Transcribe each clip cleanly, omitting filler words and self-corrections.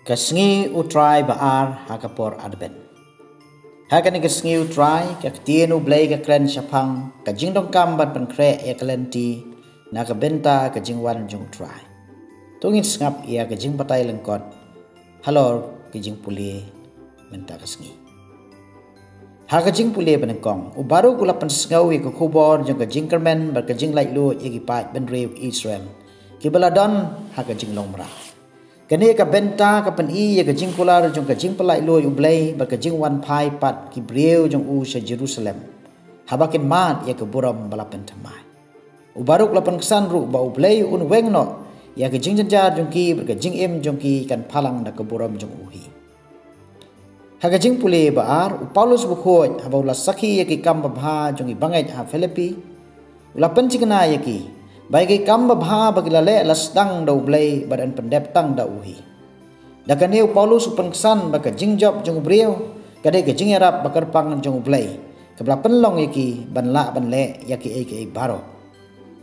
Kasngi utrai baar hakapor adben. Hakani kasngi utrai kaktienu blay kakren syapang kajing dongkam bat penkre ya kalenti na kabenta kajing wan jong utrai. Tungin sengap ia kajing batai lengkot. Halor kajing puli menta kasngi. Hakajing puli penengkong. Ubaru kula pensengau ya kukubor jong kajing kermen bat kajing laik lu ya kipat benriu Israel. Kibaladon hakajing long merah. Kani ka benta ka pen I ya kajing kular jong kajing pelai lo ublay bar kajing wan pai pat kibreu jong u sa Jerusalem. Habakin mat ya ke buram balapan tamai. Ubaruk lapan kesan ru ba ublay un weng no ya kajing janjar jong ki bar kajing im jong ki kan palang da ke buram jong uhi. Ha kajing puli baar u Paulus bukhoj haba ula sakhi ya ki kam babha jong I bangai ha Filipi. Ulapan cikna ya ki bagi kamba bha bagilale lasdang dau blay badan pendep tang da uhi. Dakaneu Paulus upengsan baka jingjob jong brieu kadai ke jing arab bakar pang jong blay. Kabla penlong yaki banla banle yaki aka baro.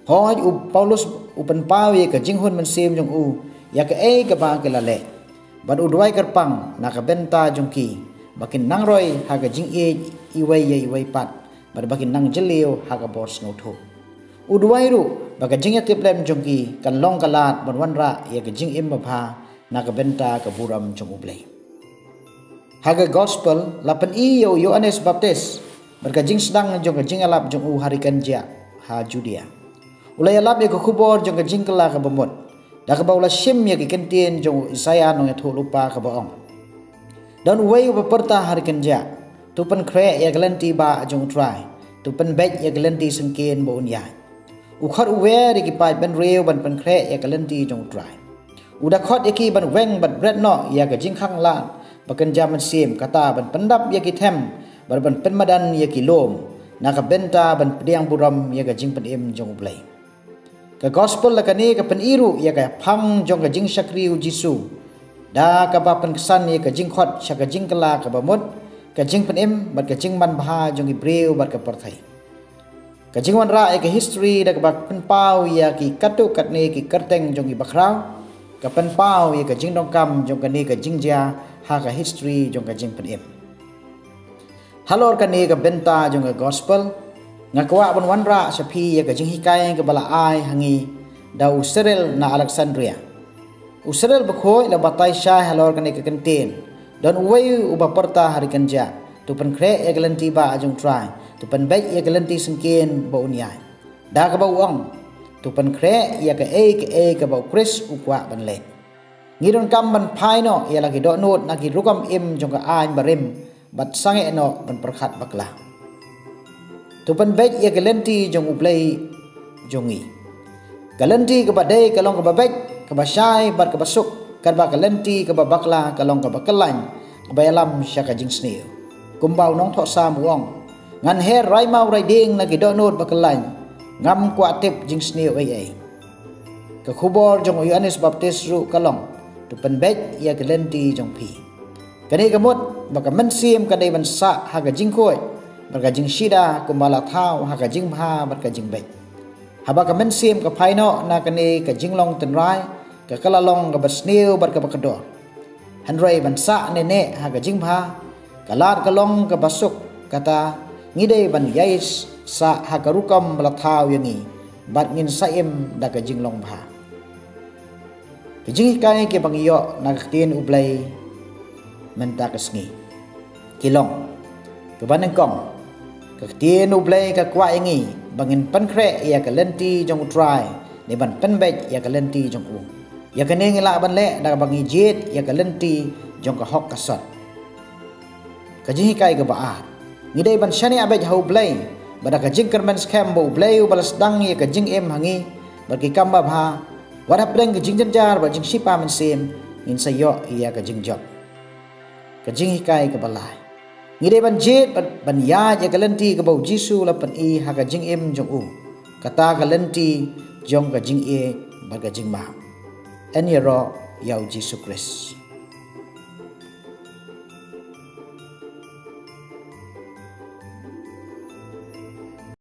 Hoj u Paulus upen pau ye ke jinghun mensim jong u yaki ke ba kilale. Ban udwai kerpang na ka benta jong ki bakin nangroy ha ka jing iwai ye iwai pat bad bakin nang jeleu ha ka bors ngotho. Udwai ru baka jing yatip lem jongki kan long kalat banwanra ya ke jing im bha na ka benta ka buram jong ublay. Haga gospel lapan I yo Yohanes Baptis berka jing sedang jong ka jing alap jong u hari kanja ha Judea. Ulay alap ya ke kubor jong ka jing kala ka bamot. Da ka baula shim ya ke kentien jong Isaya no ya thu lupa ka baong. Dan uway upaperta hari kanja tupan kre ya gelenti ba jong try tupan bet ya gelenti sengkin ba unyai. Ukhat uwe di kipai ban reu ban penkre ya kalenti jong try. Udah khot yaki ban weng ban bread no ya ka jing khang lan bakan jaman sim kata ban pendap ya ki them ban penmadan ya ki lom na ka benta ban pediang buram ya ka jing penim jong ublay. Ka gospel la kani ka peniru ya ka phang jong ka jing sakriu Jisu. Da ka ba penkesan ya ka jing khot sya ka jing kala ka bamut ka jing penim ban ka jing man bha jong Ibreu ban ka perthai. Kajing wan ra ke history da kabak penpau ya ki katu katne ki kerteng jong I bakrau ka penpau ya kajing dongkam jong kani kajing ja ha ka history jong kajing penim. Halor kani ka benta jong ka gospel ngakwa ban wan ra sapi ya kajing hikai ka bala ai hangi da Usrel na Alexandria. Usrel bakhoi la batai sha halor kani ka kentin don uwai ubaperta hari kanja tu penkre ya gelenti ba jong try tu pen baik ya gelenti sengkin ba unyai da ka ba uang tu pen kre ya ka ka ba Chris ukwa ban le ngidon kam ban phai no ya lagi do not na ki rukam im jong ka ain barim bat sange no ban perkhat bakla tu pen baik ya gelenti jong ublay jong I gelenti ka ba dei ka long ka ba baik ka ba syai bat ka ba suk ka ba gelenti ka ba bakla ka long ka ba kelan ba yalam sya ka jing sneu kumbau nong tho sa muong ngan her rai mau rai ding na gidonod bakalain ngam kwa tip jing sneu ai ka khubor jong Yohanes Baptis ru kalong tu penbet ya gelenti jong pi kani kamot baka mensim kadai bansa ha ga jing khoi baka jing shida kumbala thau ha ga jing bha baka jing bet ha baka mensim ka phaino na kani ka jing long ten rai ka kalalong ka basneu bar ka bakador hanrai bansa ne ha ga jing bha kalat kalong ka basuk kata ngidei ban yais sa hakarukam balathau yangi bat ngin saim da ka jinglong bha kijing kai ke bangiyo naktin ublay menta kasngi kilong kebaneng kong kaktin ublay ka kwa yangi bangin pankre ya ka lenti jong try ni ban penbet ya ka lenti jong u ya kaneng ila ban le da bangi jet ya ka lenti jong ka hok kasat kajing kai ka baar ngidai ban shani abej hau blay bada kajing kermen scam bo blay balas dang ya kajing em hangi bagi kamba bha wada preng kajing janjar ba jing sipa mensim in sayo ya kajing job kajing hikai ka balai ngidai ban jet ban ya ya kalenti ka bo Jisu lapan I ha kajing em jong u kata kalenti jong kajing ba kajing ma en yaro yau Jisu Christ.